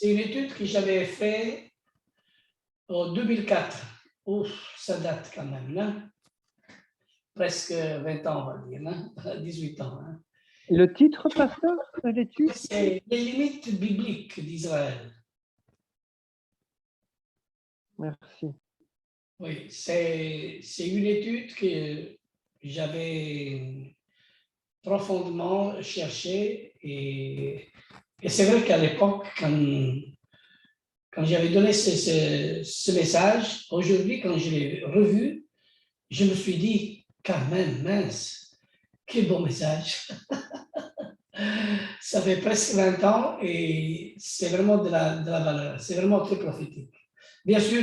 C'est une étude que j'avais faite en 2004. Ouf, ça date quand même, hein? Presque 20 ans, on va dire, hein? 18 ans. Hein? Le titre, pasteur, de l'étude? C'est les limites bibliques d'Israël. Merci. Oui, c'est une étude que j'avais profondément cherchée et c'est vrai qu'à l'époque, quand j'avais donné ce message, aujourd'hui, quand je l'ai revu, je me suis dit, quand même, mince, quel bon message. Ça fait presque 20 ans et c'est vraiment de la valeur, c'est vraiment très prophétique. Bien sûr,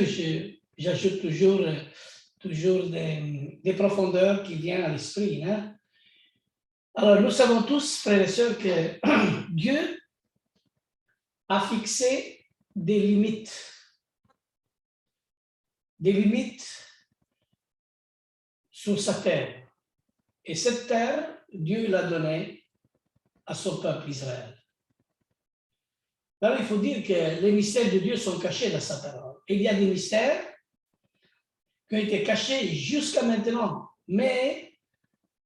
j'ajoute toujours des profondeurs qui viennent à l'esprit. Hein? Alors, nous savons tous, frères et sœurs, que Dieu a fixé des limites sur sa terre. Et cette terre, Dieu l'a donnée à son peuple Israël. Alors, il faut dire que les mystères de Dieu sont cachés dans sa parole. Il y a des mystères qui ont été cachés jusqu'à maintenant, mais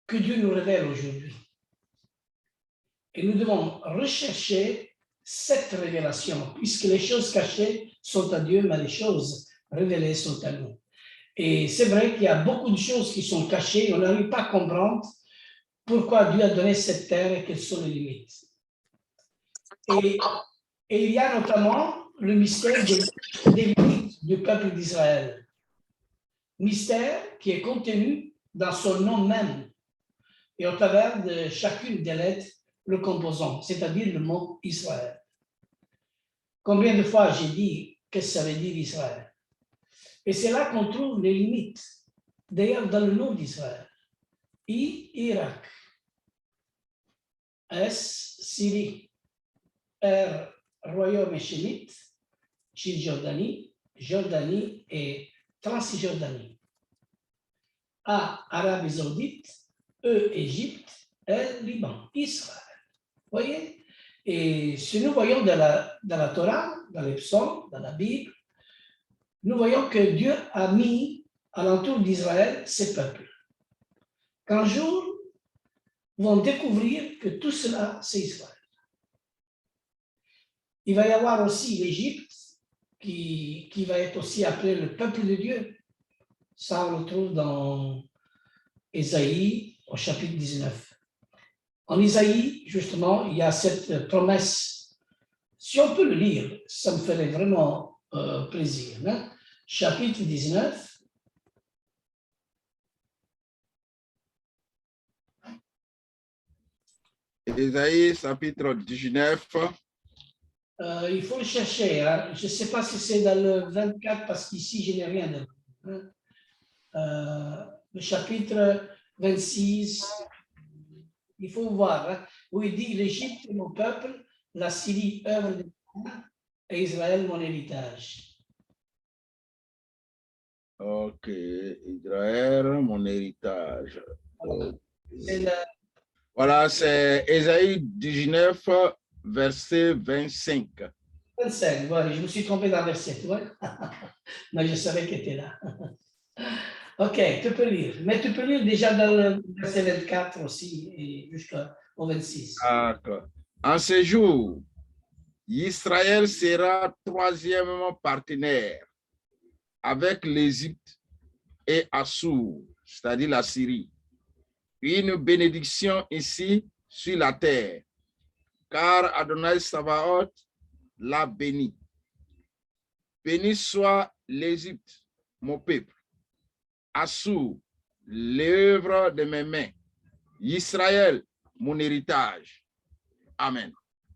que Dieu nous révèle aujourd'hui. Et nous devons rechercher cette révélation, puisque les choses cachées sont à Dieu, mais les choses révélées sont à nous. Et c'est vrai qu'il y a beaucoup de choses qui sont cachées, on n'arrive pas à comprendre pourquoi Dieu a donné cette terre et quelles sont les limites. Et il y a notamment le mystère des limites du peuple d'Israël. Mystère qui est contenu dans son nom même et au travers de chacune des lettres le composant, c'est-à-dire le mot Israël. Combien de fois j'ai dit qu'est-ce que ça veut dire Israël? Et c'est là qu'on trouve les limites. D'ailleurs, dans le nom d'Israël, Irak, S, Syrie, R, Royaume échémite, Cisjordanie, Jordanie et Transjordanie. A, Arabie Saoudite, E, Égypte, L, Liban, Israël. Vous voyez? Et si nous voyons dans la Torah, dans les psaumes, dans la Bible, nous voyons que Dieu a mis alentour d'Israël ses peuples. Qu'un jour, vont découvrir que tout cela, c'est Israël. Il va y avoir aussi l'Égypte, qui va être aussi appelé le peuple de Dieu. Ça, on le trouve dans Ésaïe, au chapitre 19. En Ésaïe, justement, il y a cette promesse. Si on peut le lire, ça me ferait vraiment plaisir. Hein? Chapitre 19. Ésaïe, chapitre 19. Il faut le chercher. Hein? Je ne sais pas si c'est dans le 24, parce qu'ici, je n'ai rien de... Hein? Le chapitre 26, il faut voir, hein, où il dit « L'Égypte est mon peuple, la Syrie, œuvre de moi, et Israël, mon héritage. » Ok, Israël, mon héritage. Voilà, c'est Ésaïe 19, verset 25. 25, voilà, je me suis trompé dans le verset, tu vois. Mais je savais qu'il était là. Ok, tu peux lire. Mais tu peux lire déjà dans le verset 24 aussi, et jusqu'au 26. D'accord. En ce jour, Israël sera troisièmement partenaire avec l'Égypte et Assur, c'est-à-dire la Syrie. Une bénédiction ici sur la terre, car Adonai Sabaoth l'a béni. Béni soit l'Égypte, mon peuple, Assur, l'œuvre de mes mains, Israël, mon héritage. Amen.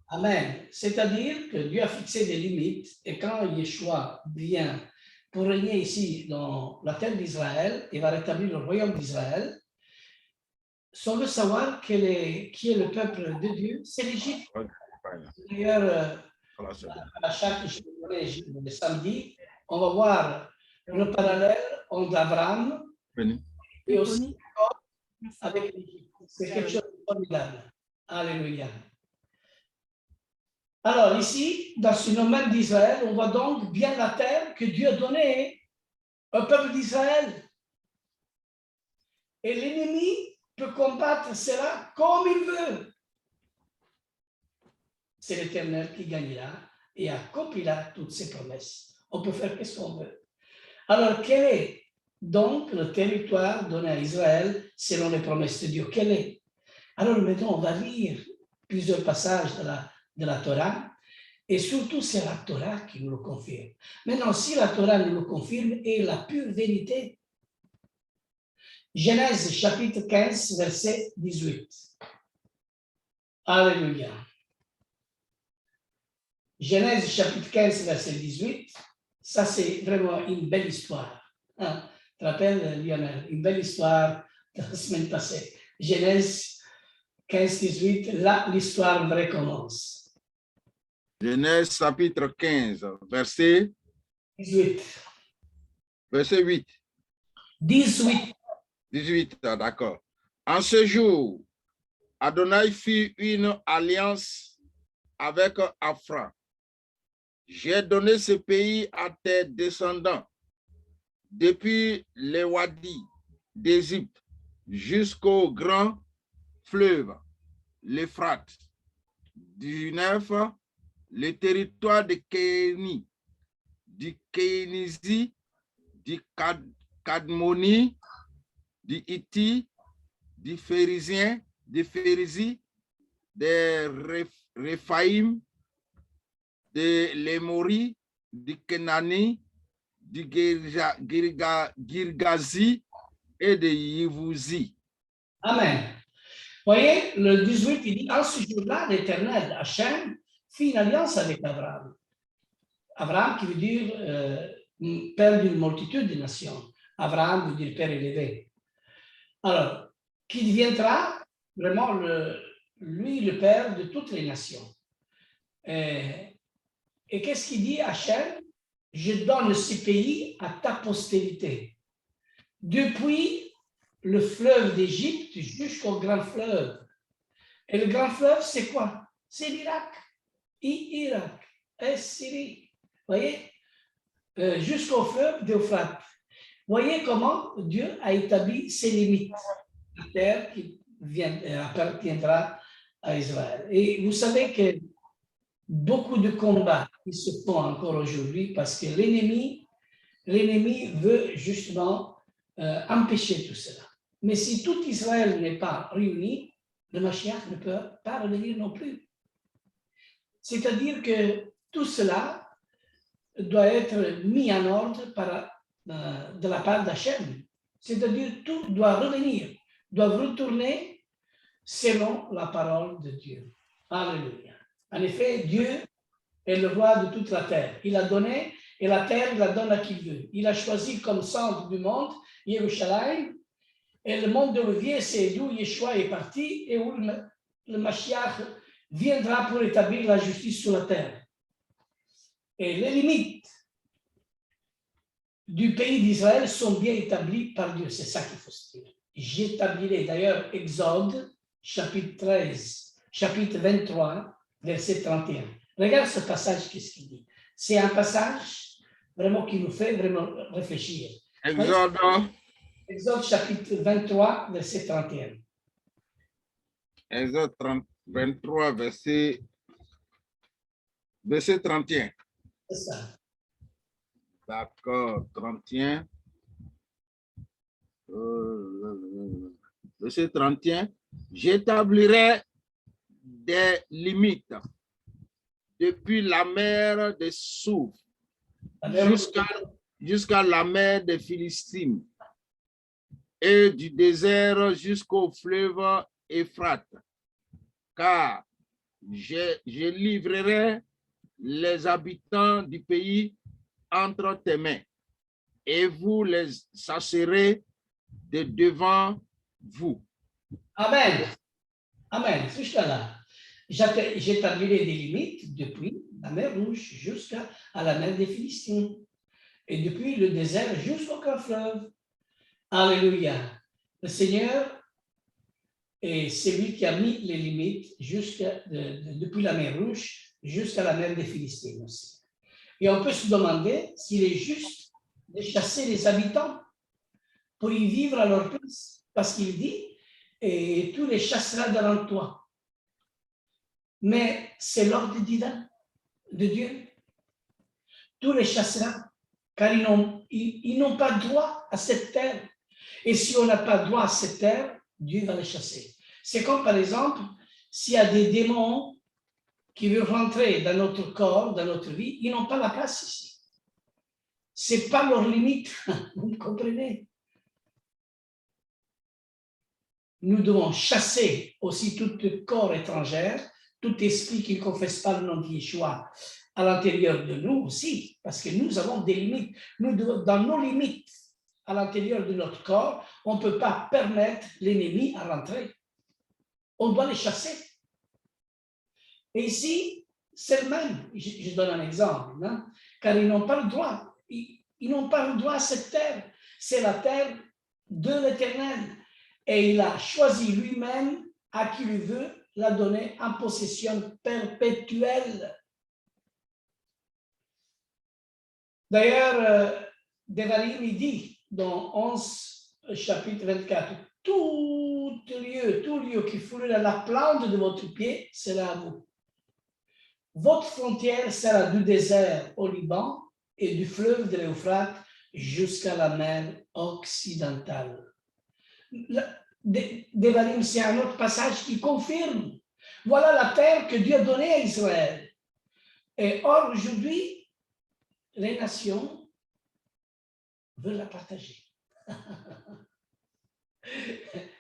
Amen. C'est-à-dire que Dieu a fixé des limites et quand Yeshua vient pour régner ici dans la terre d'Israël et va rétablir le royaume d'Israël, sans le savoir qui est le peuple de Dieu, c'est l'Égypte. D'ailleurs, à chaque journée, le samedi, on va voir le parallèle entre Abraham et aussi avec l'Égypte. C'est quelque chose de formidable. Alléluia. Alors ici, dans ce domaine d'Israël, on voit donc bien la terre que Dieu a donnée au peuple d'Israël. Et l'ennemi peut combattre cela comme il veut. C'est l'Éternel qui gagnera et accomplira toutes ses promesses. On peut faire ce qu'on veut. Alors, quel est donc le territoire donné à Israël selon les promesses de Dieu? Quel est? Alors maintenant, on va lire plusieurs passages de la Torah, et surtout c'est la Torah qui nous le confirme. Maintenant, si la Torah nous le confirme, est la pure vérité. Genèse chapitre 15, verset 18. Alléluia. Genèse chapitre 15, verset 18, ça c'est vraiment une belle histoire. Hein? Tu te rappelles, Lionel, une belle histoire de la semaine passée. Genèse 15, 18, là l'histoire vraie commence. Genèse chapitre 15, verset 18. Verset 8. 18. 18, d'accord. En ce jour, Adonai fit une alliance avec Aphra. J'ai donné ce pays à tes descendants, depuis les wadis d'Égypte jusqu'au grand fleuve, l'Euphrate. 19, le territoire de Kéni, du Kénizi, du Kadmoni, du Hitti, du Phérisien, des Phérési, des Réphaïm, de l'Émori, du Kenani, du Girgazi et de Yivouzi. Amen. Voyez, le 18, il dit, en ce jour-là, l'Éternel, Hachem, fit une alliance avec Abraham. Abraham qui veut dire père d'une multitude de nations. Abraham veut dire père élevé. Alors, qui deviendra vraiment lui le père de toutes les nations. Et qu'est-ce qu'il dit Hachem? Je donne ce pays à ta postérité. Depuis le fleuve d'Égypte jusqu'au grand fleuve. Et le grand fleuve, c'est quoi? C'est l'Irak. Irak et Syrie. Voyez? Jusqu'au fleuve d'Euphrate. Voyez comment Dieu a établi ses limites. La terre qui appartiendra à Israël. Et vous savez que beaucoup de combats qui se font encore aujourd'hui parce que l'ennemi veut justement empêcher tout cela. Mais si tout Israël n'est pas réuni, le Mashiach ne peut pas revenir non plus. C'est-à-dire que tout cela doit être mis en ordre de la part d'Hachem. C'est-à-dire tout doit revenir, doit retourner selon la parole de Dieu. Alléluia. En effet, Dieu est le roi de toute la terre. Il a donné, et la terre, il la donne à qui il veut. Il a choisi comme centre du monde Yerushalayim, et le monde de l'Olivier, c'est d'où Yeshua est parti et où le Mashiach viendra pour établir la justice sur la terre. Et les limites du pays d'Israël sont bien établies par Dieu. C'est ça qu'il faut se dire. J'établirai, d'ailleurs, Exode, chapitre 13, chapitre 23, verset 31. Regarde ce passage, qu'est-ce qu'il dit. C'est un passage vraiment qui nous fait vraiment réfléchir. Exode. Exode chapitre 23, verset 31. Exode 23, verset 31. C'est ça. D'accord, 31. Verset 31. J'établirai des limites depuis la mer des Soufs jusqu'à la mer des Philistines et du désert jusqu'au fleuve Euphrate, car je livrerai les habitants du pays entre tes mains, et vous les chasserez de devant vous. Amen. Amen. Jusqu'à là. J'établirai des limites depuis la mer Rouge jusqu'à la mer des Philistins, et depuis le désert jusqu'au grand fleuve. Alléluia. Le Seigneur est celui qui a mis les limites depuis la mer Rouge jusqu'à la mer des Philistines aussi. Et on peut se demander s'il est juste de chasser les habitants pour y vivre à leur place, parce qu'il dit « et tu les chasseras devant toi ». Mais c'est l'ordre divin de Dieu. Tu les chasseras, car ils n'ont pas droit à cette terre. Et si on n'a pas droit à cette terre, Dieu va les chasser. C'est comme par exemple, s'il y a des démons qui veulent rentrer dans notre corps, dans notre vie, ils n'ont pas la place ici. Ce n'est pas leur limite, vous comprenez? Nous devons chasser aussi tout corps étranger, tout esprit qui ne confesse pas le nom de Yeshua à l'intérieur de nous aussi, parce que nous avons des limites. Nous devons, dans nos limites, à l'intérieur de notre corps, on ne peut pas permettre l'ennemi à rentrer. On doit les chasser. Et ici, c'est le même. Je donne un exemple, hein? Car ils n'ont pas le droit. Ils n'ont pas le droit à cette terre. C'est la terre de l'Éternel. Et il a choisi lui-même à qui il veut la donner en possession perpétuelle. D'ailleurs, Devarim, il dit dans 11, chapitre 24, tout lieu qui foulera la plante de votre pied sera à vous. Votre frontière sera du désert au Liban et du fleuve de l'Euphrate jusqu'à la mer occidentale. Devarim, c'est un autre passage qui confirme. Voilà la terre que Dieu a donnée à Israël. Et or, aujourd'hui, les nations veulent la partager.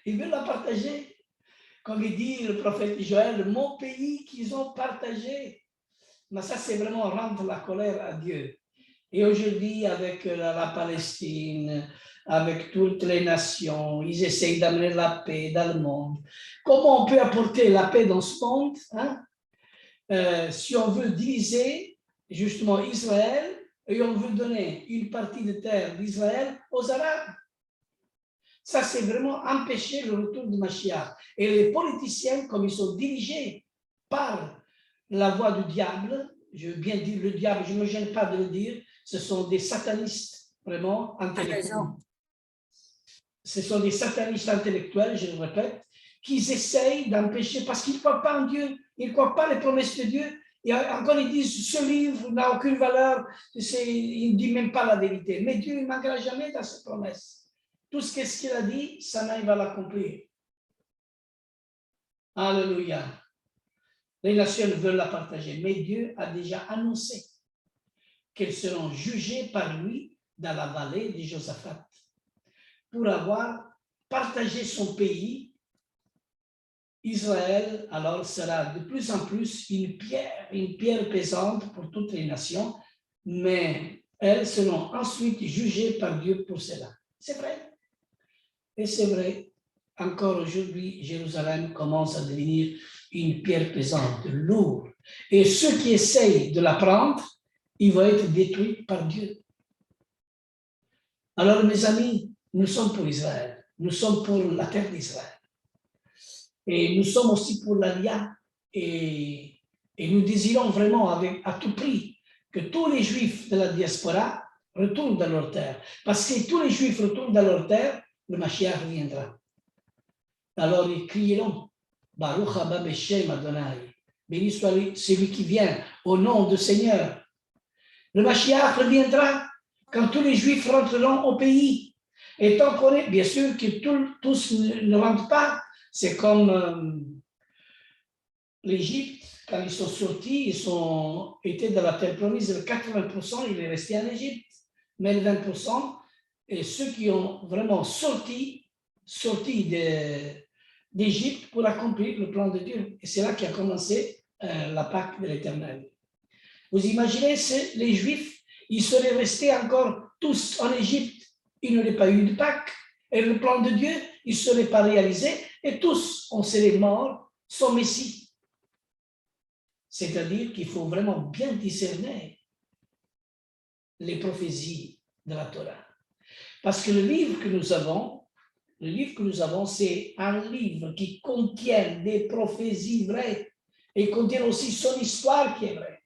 Ils veulent la partager. Comme il dit le prophète Joël, mon pays qu'ils ont partagé. Mais ça, c'est vraiment rendre la colère à Dieu. Et aujourd'hui, avec la Palestine, avec toutes les nations, ils essayent d'amener la paix dans le monde. Comment on peut apporter la paix dans ce monde, hein? Si on veut diviser justement Israël et on veut donner une partie de terre d'Israël aux Arabes. Ça, c'est vraiment empêcher le retour de Mashiach. Et les politiciens, comme ils sont dirigés par la voie du diable, je veux bien dire le diable, je ne me gêne pas de le dire, ce sont des satanistes vraiment intellectuels. Ce sont des satanistes intellectuels, je le répète, qui essayent d'empêcher, parce qu'ils ne croient pas en Dieu, ils ne croient pas les promesses de Dieu. Et encore, ils disent, ce livre n'a aucune valeur, il ne dit même pas la vérité. Mais Dieu ne manquera jamais dans ses promesses. Tout ce qu'il a dit, ça va l'accomplir. Alléluia. Les nations veulent la partager, mais Dieu a déjà annoncé qu'elles seront jugées par lui dans la vallée de Josaphat pour avoir partagé son pays. Israël, alors, sera de plus en plus une pierre pesante pour toutes les nations, mais elles seront ensuite jugées par Dieu pour cela. C'est vrai. Et c'est vrai, encore aujourd'hui, Jérusalem commence à devenir une pierre pesante, lourde. Et ceux qui essayent de la prendre, ils vont être détruits par Dieu. Alors, mes amis, nous sommes pour Israël. Nous sommes pour la terre d'Israël. Et nous sommes aussi pour l'Alia. Et nous désirons vraiment, à tout prix, que tous les Juifs de la diaspora retournent dans leur terre. Parce que si tous les Juifs retournent dans leur terre, le Mashiach viendra. Alors ils crieront, Baruch haba b'shem Adonai, béni soit celui qui vient au nom du Seigneur. Le Mashiach reviendra quand tous les Juifs rentreront au pays. Et tant qu'on est, bien sûr que tous ne rentrent pas, c'est comme l'Égypte, quand ils sont sortis, étaient dans la terre promise, le 80%, il est resté en Égypte, mais le 20%, et ceux qui ont vraiment sorti d'Égypte pour accomplir le plan de Dieu. Et c'est là qu'a commencé la Pâque de l'Éternel. Vous imaginez, les Juifs, ils seraient restés encore tous en Égypte, il n'y aurait pas eu de Pâque, et le plan de Dieu, il ne serait pas réalisé, et tous, on serait morts sans Messie. C'est-à-dire qu'il faut vraiment bien discerner les prophéties de la Torah. Parce que le livre que nous avons, c'est un livre qui contient des prophéties vraies Et il contient aussi son histoire qui est vraie.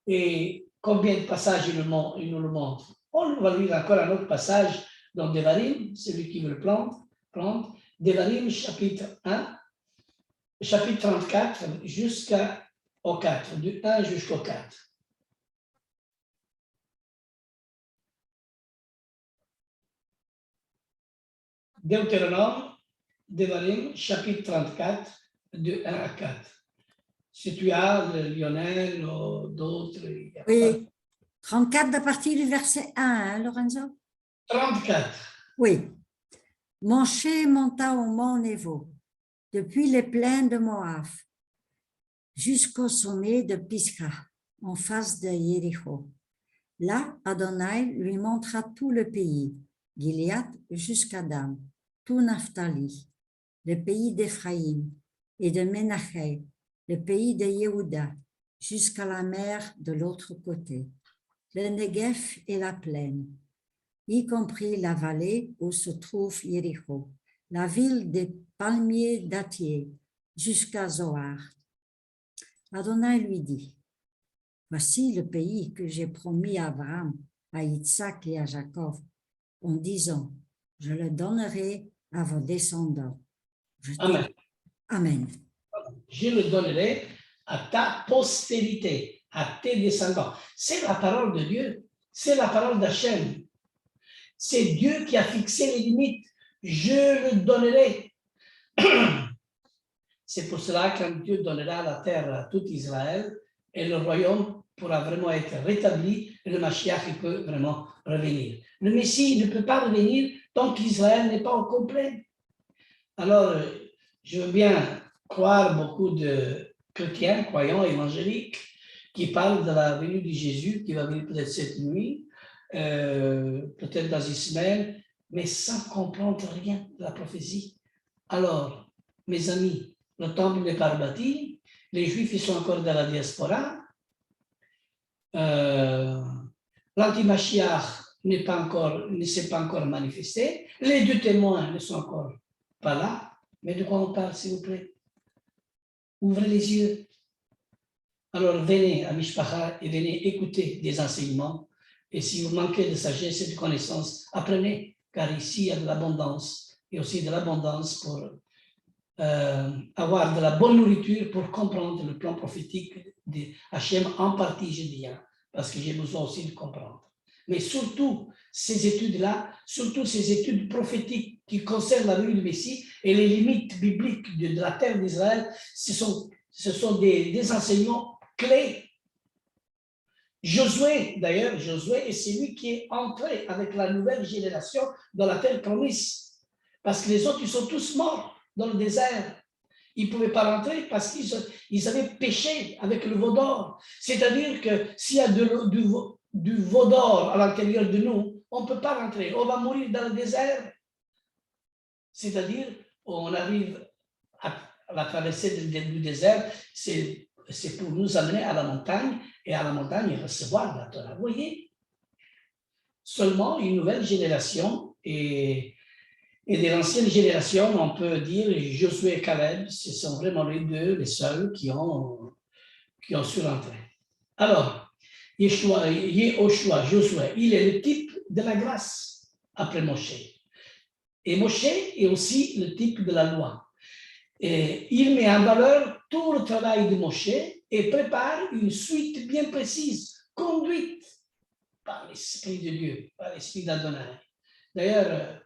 Et combien de passages il nous le montre? On va lire encore un autre passage dans Devarim, celui qui veut le prendre. Devarim, chapitre 1, chapitre 34 jusqu'au 4, du 1 jusqu'au 4. Deutéronome, Devarim, chapitre 34, de 1 à 4. Si tu as le Lionel ou d'autres. Oui, 34 à partir du verset 1, hein, Lorenzo? 34. Oui. Moshe monta au mont Nebo, depuis les plaines de Moab, jusqu'au sommet de Pisga, en face de Jéricho. Là, Adonai lui montra tout le pays, Gilead jusqu'à Dan, tout Naphtali, le pays d'Éphraïm et de Ménaché, le pays de Yehuda, jusqu'à la mer de l'autre côté, le Negev et la plaine, y compris la vallée où se trouve Jéricho, la ville des palmiers dattiers, jusqu'à Zoar. Adonai lui dit, « Voici le pays que j'ai promis à Abraham, à Isaac et à Jacob, en disant, je le donnerai à vos descendants. » Amen. Amen. Je le donnerai à ta postérité, à tes descendants. C'est la parole de Dieu, c'est la parole d'Hachem. C'est Dieu qui a fixé les limites. Je le donnerai. C'est pour cela que quand Dieu donnera la terre à tout Israël et le royaume pourra vraiment être rétabli et le Mashiach peut vraiment revenir. Le Messie ne peut pas revenir tant qu'Israël n'est pas au complet. Alors, je veux bien croire beaucoup de chrétiens, croyants, évangéliques, qui parlent de la venue de Jésus, qui va venir peut-être cette nuit, peut-être dans une semaine, mais sans comprendre rien de la prophétie. Alors, mes amis, le temple n'est pas bâti, les Juifs ils sont encore dans la diaspora, l'anti-Mashiach ne s'est pas encore manifesté, les deux témoins ne sont encore pas là, mais de quoi on parle, s'il vous plaît? Ouvrez les yeux. Alors venez à Mishpacha et venez écouter des enseignements. Et si vous manquez de sagesse et de connaissance, apprenez, car ici il y a de l'abondance, et aussi de l'abondance pour avoir de la bonne nourriture pour comprendre le plan prophétique de Hachem, en partie, je dis, hein, parce que j'ai besoin aussi de comprendre. Mais surtout, ces études-là, surtout ces études prophétiques qui concernent la venue du Messie et les limites bibliques de la terre d'Israël, ce sont des enseignements clés. Josué, d'ailleurs, Josué est celui qui est entré avec la nouvelle génération dans la terre promise. Parce que les autres, ils sont tous morts dans le désert. Ils ne pouvaient pas rentrer parce qu'ils avaient péché avec le veau d'or. C'est-à-dire que s'il y a du veau d'or à l'intérieur de nous, on ne peut pas rentrer. On va mourir dans le désert. C'est-à-dire, on arrive à la traversée du désert, c'est pour nous amener à la montagne et à la montagne recevoir la Torah. Vous voyez? Seulement une nouvelle génération et de l'ancienne génération, on peut dire Josué et Caleb, ce sont vraiment les deux, les seuls qui ont su rentrer. Alors, Yehoshua, Josué, il est le type de la grâce après Moshe. Et Moshe est aussi le type de la loi. Et il met en valeur tout le travail de Moshe et prépare une suite bien précise, conduite par l'Esprit de Dieu, par l'Esprit d'Adonai. D'ailleurs,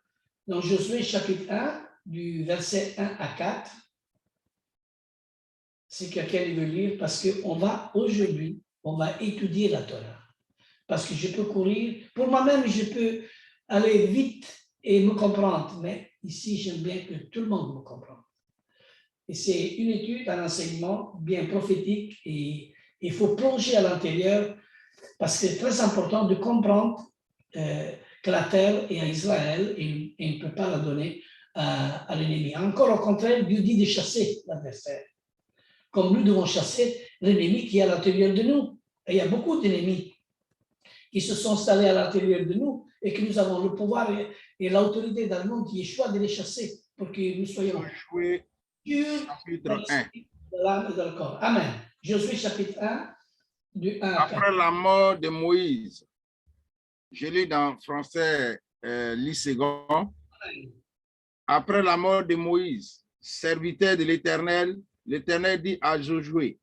dans Josué chapitre 1, du verset 1 à 4, si quelqu'un veut lire, parce qu'aujourd'hui, on va étudier la Torah. Parce que je peux courir, pour moi-même, je peux aller vite et me comprendre, mais ici, j'aime bien que tout le monde me comprenne. Et c'est une étude, un enseignement bien prophétique et il faut plonger à l'intérieur parce que c'est très important de comprendre que la terre est à Israël et il ne peut pas la donner à l'ennemi. Encore au contraire, Dieu dit de chasser l'adversaire. Comme nous devons chasser l'ennemi qui est à l'intérieur de nous. Et il y a beaucoup d'ennemis qui se sont installés à l'intérieur de nous et que nous avons le pouvoir et l'autorité dans le monde qui est choix de les chasser pour que nous soyons Josué, chapitre 1. de l'âme et de corps. Amen. Josué chapitre 1, du 1 à 4. Après la mort de Moïse, je lis dans français Lységon. Après la mort de Moïse, serviteur de l'Éternel, l'Éternel dit à Josué,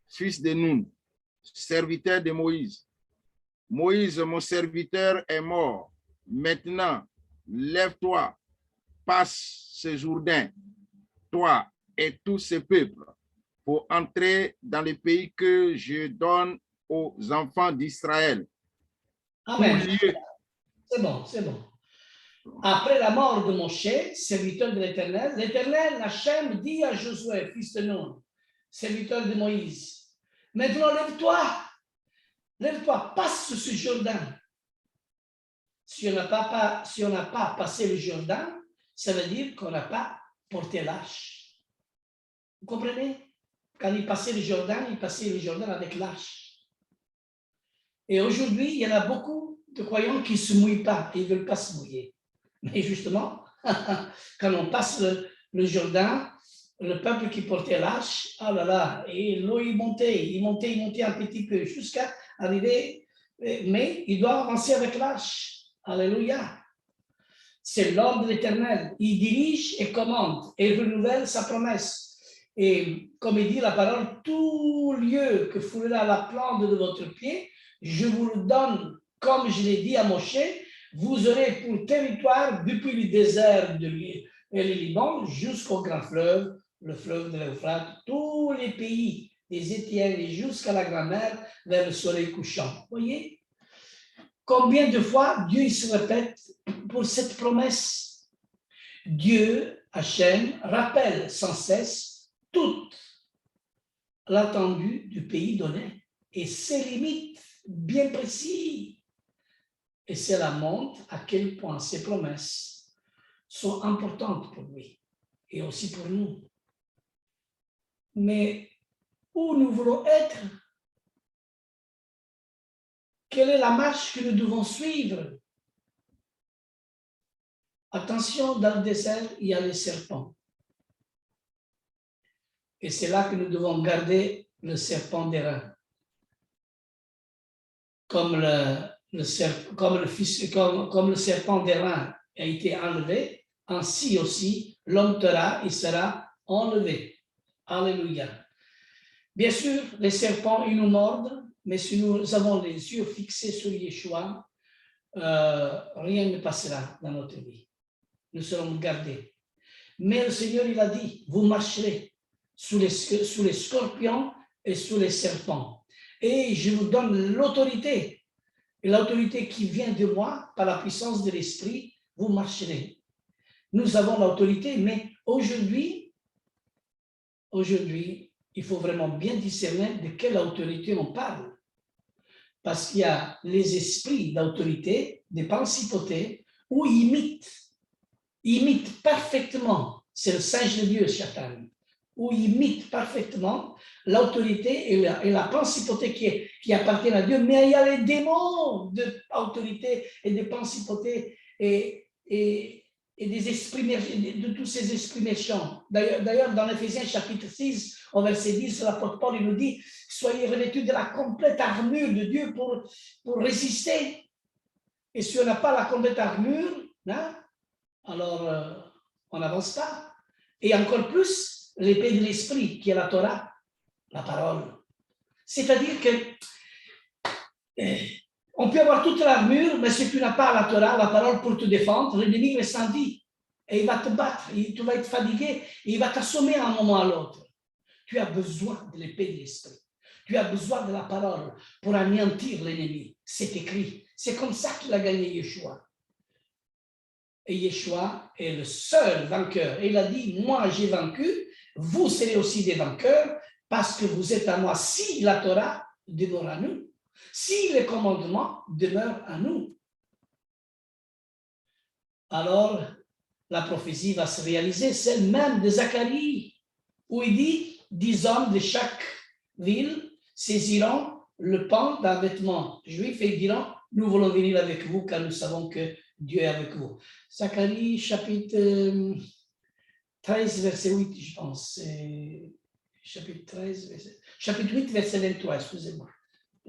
fils de Nun, serviteur de Moïse, Moïse, mon serviteur, est mort. Maintenant, lève-toi, passe ce Jourdain, toi et tous ces peuples, pour entrer dans le pays que je donne aux enfants d'Israël. Amen. Tout lieu- C'est bon, c'est bon. Après la mort de Moshe, serviteur de l'Éternel, l'Éternel, Hachem, dit à Josué, fils de Nun, serviteur de Moïse, maintenant lève-toi, passe ce Jourdain. Si on n'a pas passé le Jourdain, ça veut dire qu'on n'a pas porté l'arche. Vous comprenez? Quand il passait le Jourdain avec l'arche. Et aujourd'hui, il y en a beaucoup de croyants qui ne se mouillent pas, ils ne veulent pas se mouiller. Mais justement, quand on passe le Jourdain, le peuple qui portait l'arche, oh là là, et l'eau il montait un petit peu jusqu'à arriver, mais il doit avancer avec l'arche. Alléluia. C'est l'homme de l'Éternel. Il dirige et commande et renouvelle sa promesse. Et comme il dit la parole, tout lieu que foulera la plante de votre pied, je vous le donne, comme je l'ai dit à Moshe, vous aurez pour territoire depuis le désert de et le Liban jusqu'au grand fleuve, le fleuve de l'Euphrate, tous les pays des Étiennes et jusqu'à la grande mer vers le soleil couchant. Voyez? Combien de fois Dieu il se répète pour cette promesse? Dieu, Hachem, rappelle sans cesse toute l'étendue du pays donné et ses limites bien précises. Et cela montre à quel point ces promesses sont importantes pour lui et aussi pour nous. Mais où nous voulons être? Quelle est la marche que nous devons suivre? Attention, dans le désert, il y a les serpents. Et c'est là que nous devons garder le serpent d'airain. Comme le serpent d'airain a été enlevé, ainsi aussi l'homme Torah, il sera enlevé. Alléluia. Bien sûr, les serpents, ils nous mordent, mais si nous avons les yeux fixés sur Yeshua, rien ne passera dans notre vie. Nous serons gardés. Mais le Seigneur, il a dit, vous marcherez sous les scorpions et sous les serpents. Et je vous donne l'autorité. Et l'autorité qui vient de moi, par la puissance de l'Esprit, vous marcherez. Nous avons l'autorité, mais aujourd'hui, il faut vraiment bien discerner de quelle autorité on parle. Parce qu'il y a les esprits d'autorité, des principautés, où imitent parfaitement, c'est le singe de Dieu, Satan, où imite parfaitement l'autorité et la principauté qui appartiennent à Dieu, mais il y a les démons d'autorité et de principauté et des esprits, de tous ces esprits méchants. D'ailleurs, dans Éphésiens chapitre 6, au verset 10, l'apôtre Paul il nous dit, soyez revêtus de la complète armure de Dieu pour résister. Et si on n'a pas la complète armure, hein, alors on n'avance pas. Et encore plus, l'épée de l'esprit, qui est la Torah, la parole. C'est-à-dire que on peut avoir toute l'armure, mais si tu n'as pas la Torah, la parole pour te défendre, l'ennemi reste en vie. Et il va te battre, tu vas être fatigué, et il va t'assommer à un moment ou à l'autre. Tu as besoin de l'épée de l'esprit. Tu as besoin de la parole pour anéantir l'ennemi. C'est écrit. C'est comme ça qu'il a gagné Yeshua. Et Yeshua est le seul vainqueur. Et il a dit, moi j'ai vaincu, vous serez aussi des vainqueurs, parce que vous êtes à moi. Si la Torah demeure à nous, si les commandements demeurent à nous, alors la prophétie va se réaliser, celle même de Zacharie, où il dit, 10 hommes de chaque ville saisiront le pan d'un vêtement juif et diront, nous voulons venir avec vous car nous savons que Dieu est avec vous. Zacharie chapitre 13, verset 8, je pense. chapitre 13, chapitre 8, verset 23, excusez-moi.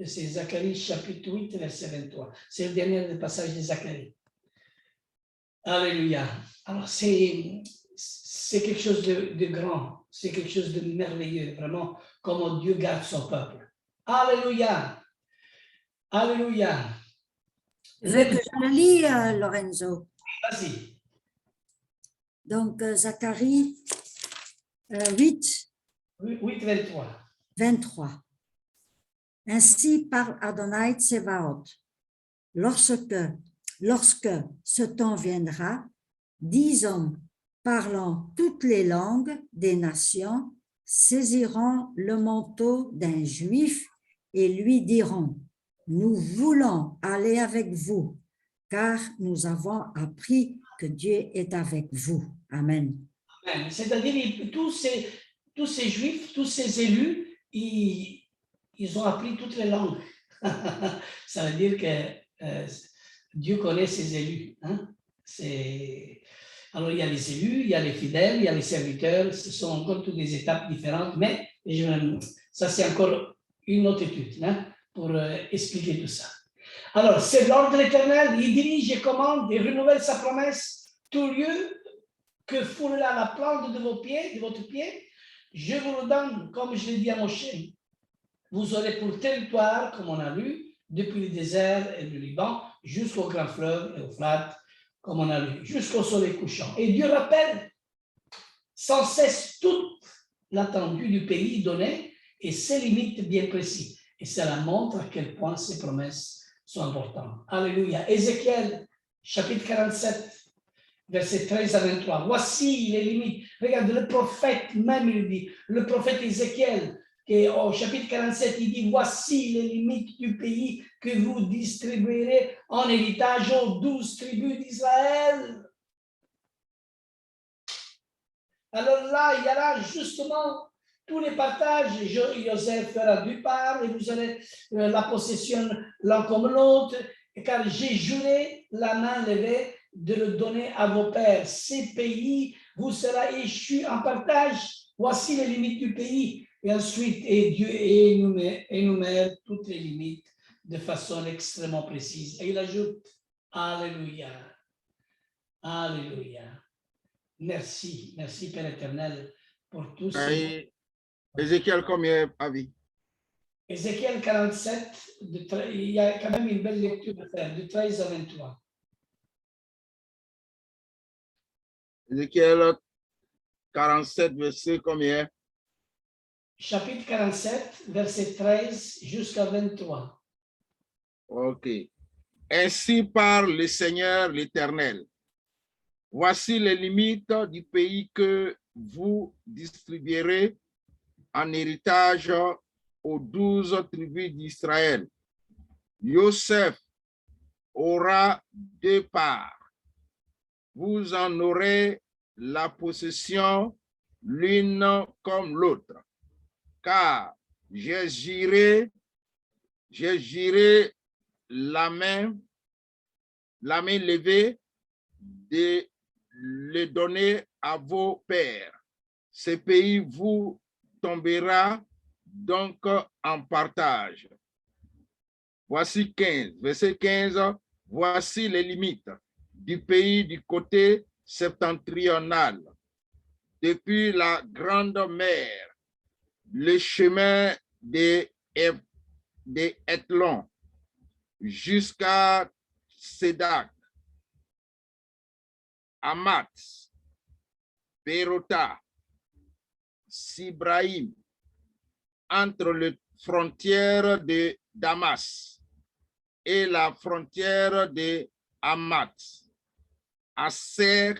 C'est Zacharie, chapitre 8, verset 23. C'est le dernier passage de Zacharie. Alléluia. Alors, c'est quelque chose de grand, c'est quelque chose de merveilleux, vraiment, comment Dieu garde son peuple. Alléluia. Alléluia. Tu veux que je le lis, Lorenzo? Vas-y. Donc, Zacharie 8, 8, 23. 23. Ainsi parle Adonai Tsevaot. Lorsque ce temps viendra, 10 hommes parlant toutes les langues des nations saisiront le manteau d'un juif et lui diront: nous voulons aller avec vous, car nous avons appris que Dieu est avec vous. Amen. Amen. C'est-à-dire, tous ces juifs, tous ces élus, ils ont appris toutes les langues. Ça veut dire que Dieu connaît ses élus. Hein? Alors, il y a les élus, il y a les fidèles, il y a les serviteurs. Ce sont encore toutes des étapes différentes, mais ça, c'est encore une autre étude, hein, pour expliquer tout ça. Alors, c'est l'ordre de l'Éternel. Il dirige et commande et renouvelle sa promesse. Tout lieu que foulera la plante de vos pieds, de votre pied, je vous le donne, comme je l'ai dit à Moshe. Vous aurez pour territoire, comme on a lu, depuis le désert et le Liban jusqu'au grand fleuve et au Euphrate, comme on a lu, jusqu'au soleil couchant. Et Dieu rappelle sans cesse toute l'étendue du pays donné et ses limites bien précises. Et cela montre à quel point ces promesses sont importantes. Alléluia. Ézéchiel, chapitre 47, verset 13 à 23. Voici les limites. Regarde, le prophète même, il dit, le prophète Ézéchiel, qui au chapitre 47, il dit, voici les limites du pays que vous distribuerez en héritage aux 12 tribus d'Israël. Alors là, il y aura justement tous les partages. Joseph fera du part et vous aurez la possession l'un comme l'autre, car j'ai juré la main levée de le donner à vos pères. Ces pays vous sera échu en partage. Voici les limites du pays. Et ensuite, Dieu énumère toutes les limites de façon extrêmement précise. Et il ajoute, Alléluia, Alléluia. Merci, merci Père éternel pour tout ça. Ézéchiel, combien avis? Ézéchiel 47, il y a quand même une belle lecture à faire, de 13 à 23. Ézéchiel 47, verset combien? Chapitre 47, verset 13 jusqu'à 23. Ok. Ainsi parle le Seigneur l'Éternel. Voici les limites du pays que vous distribuerez en héritage aux 12 tribus d'Israël. Joseph aura 2 parts. Vous en aurez la possession l'une comme l'autre, car j'ai juré la main levée de le donner à vos pères. Ce pays vous tombera donc en partage. Voici 15, verset 15. Voici les limites du pays du côté septentrional. Depuis la grande mer, le chemin des Étlon jusqu'à Sédac, Amat, Bérota, Sibraïm, entre les frontières de Damas et la frontière de Amat, Aser,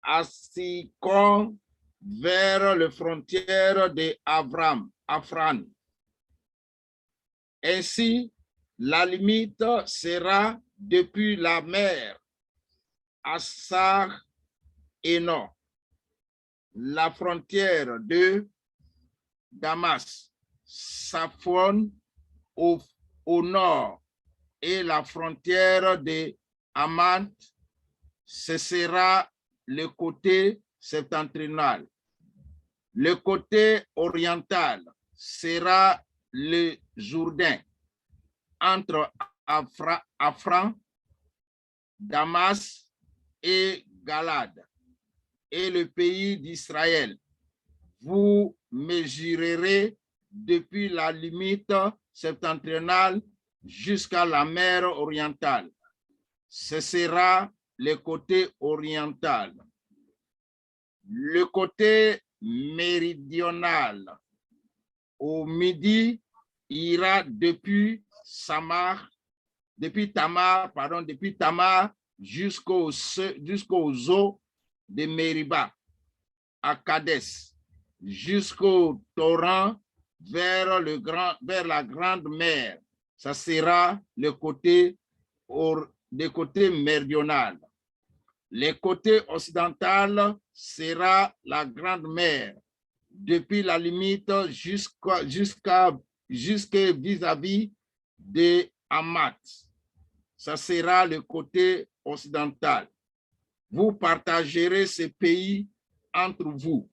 Assikon, vers les frontières de Afran. Ainsi, la limite sera depuis la mer Assar et nord, la frontière de Damas, Saphon au nord et la frontière de Amant, ce sera le côté septentrional. Le côté oriental sera le Jourdain, entre Afran, Damas et Galade, et le pays d'Israël. Vous mesurerez depuis la limite septentrionale jusqu'à la mer orientale. Ce sera le côté oriental. Le côté méridional au midi ira depuis Tamar jusqu'aux eaux de Mériba, à Kadès, jusqu'au torrent vers la grande mer. Ça sera le côté méridional. Le côté occidental sera la grande mer, depuis la limite jusqu'à vis-à-vis de Hamat. Ça sera le côté occidental. Vous partagerez ce pays entre vous,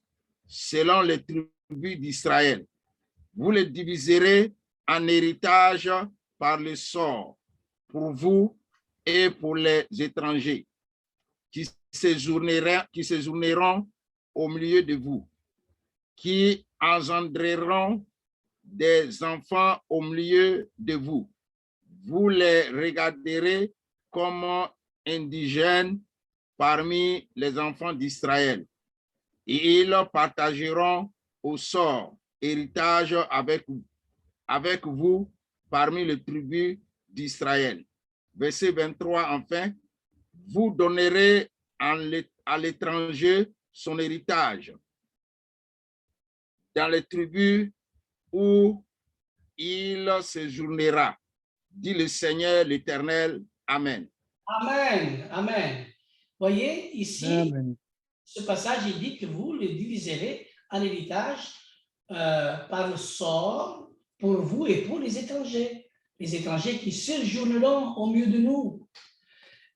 selon les tribus d'Israël. Vous le diviserez en héritage par le sort, pour vous et pour les étrangers qui séjourneront au milieu de vous, qui engendreront des enfants au milieu de vous. Vous les regarderez comme indigènes parmi les enfants d'Israël, et ils partageront au sort héritage avec vous parmi les tribus d'Israël. Verset 23, enfin, vous donnerez à l'étranger son héritage dans les tribus où il séjournera, dit le Seigneur l'Éternel. Amen. Amen. Amen. Voyez, ici, Amen. ce passage, il dit que vous le diviserez en héritage par le sort pour vous et pour les étrangers qui séjourneront au milieu de nous.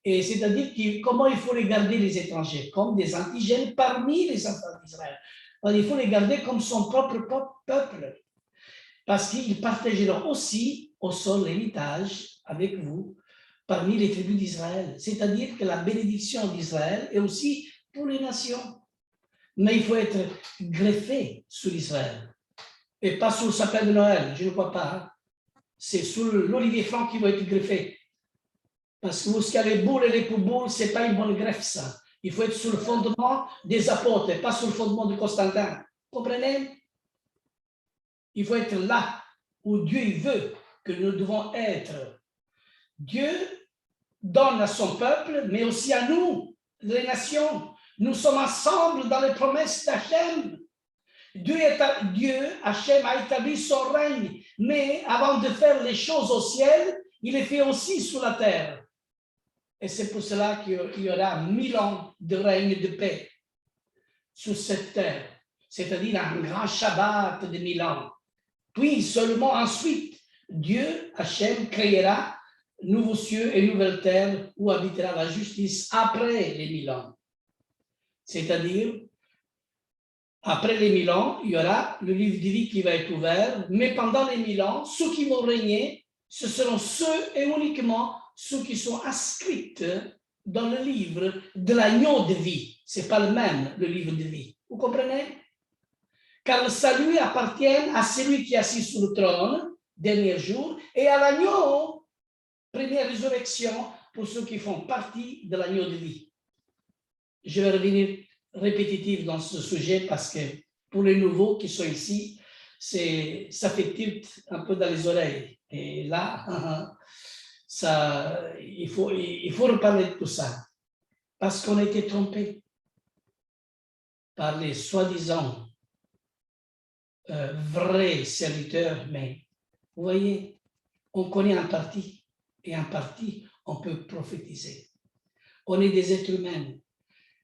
Et c'est-à-dire comment il faut regarder les étrangers, comme des indigènes parmi les enfants d'Israël. Il faut les garder comme son propre peuple, parce qu'ils partageront aussi au sol l'héritage avec vous parmi les tribus d'Israël. C'est-à-dire que la bénédiction d'Israël est aussi pour les nations. Mais il faut être greffé sur Israël et pas sur le sapin de Noël, je ne crois pas. Hein. C'est sur l'olivier franc qui va être greffé. Parce que ce qu'il y a les boules et les pouboules, ce n'est pas une bonne greffe, ça. Il faut être sur le fondement des apôtres et pas sur le fondement de Constantin. Vous comprenez? Il faut être là où Dieu veut que nous devons être. Dieu donne à son peuple, mais aussi à nous, les nations. Nous sommes ensemble dans les promesses d'Hachem. Dieu, Hachem, a établi son règne, mais avant de faire les choses au ciel, il les fait aussi sur la terre. Et c'est pour cela qu'il y aura 1000 ans de règne de paix sur cette terre, c'est-à-dire un grand Shabbat de 1000 ans. Puis seulement ensuite, Dieu, Hachem, créera nouveaux cieux et nouvelle terre où habitera la justice après les 1000 ans. C'est-à-dire, après les 1000 ans, il y aura le livre de vie qui va être ouvert, mais pendant les 1000 ans, ceux qui vont régner, ce seront ceux et uniquement ceux qui sont inscrits dans le livre de l'agneau de vie. Ce n'est pas le même, le livre de vie. Vous comprenez? Car le salut appartient à celui qui est assis sur le trône, dernier jour, et à l'agneau, première résurrection, pour ceux qui font partie de l'agneau de vie. Je vais revenir répétitif dans ce sujet parce que pour les nouveaux qui sont ici, ça fait tilt un peu dans les oreilles. Et là, il faut reparler de tout ça. Parce qu'on a été trompé par les soi-disant vrais serviteurs. Mais vous voyez, on connaît en partie. Et en partie, on peut prophétiser. On est des êtres humains.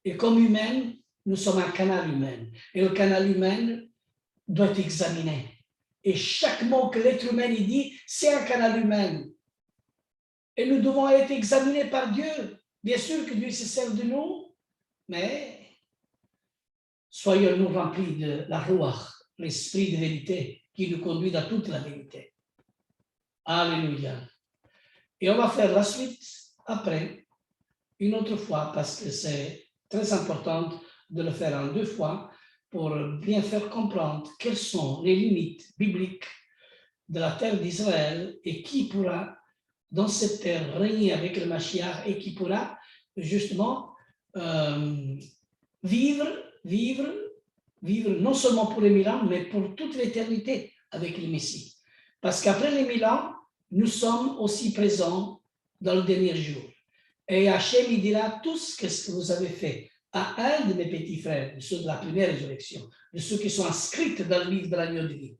Et comme humains, nous sommes un canal humain. Et le canal humain doit être examiné. Et chaque mot que l'être humain dit, c'est un canal humain. Et nous devons être examinés par Dieu. Bien sûr que Dieu se sert de nous, mais soyons-nous remplis de la Ruach, l'esprit de vérité qui nous conduit dans toute la vérité. Alléluia. Et on va faire la suite après, une autre fois, parce que c'est très important de le faire en 2 fois pour bien faire comprendre quelles sont les limites bibliques de la terre d'Israël et qui pourra, dans cette terre, régner avec le Mashiach et qui pourra justement vivre non seulement pour les 1000 ans, mais pour toute l'éternité avec le Messie. Parce qu'après les 1000 ans, nous sommes aussi présents dans le dernier jour. Et Hachem, il dira tout ce que vous avez fait à un de mes petits frères, de ceux de la première résurrection, de ceux qui sont inscrits dans le livre de l'agneau de vie.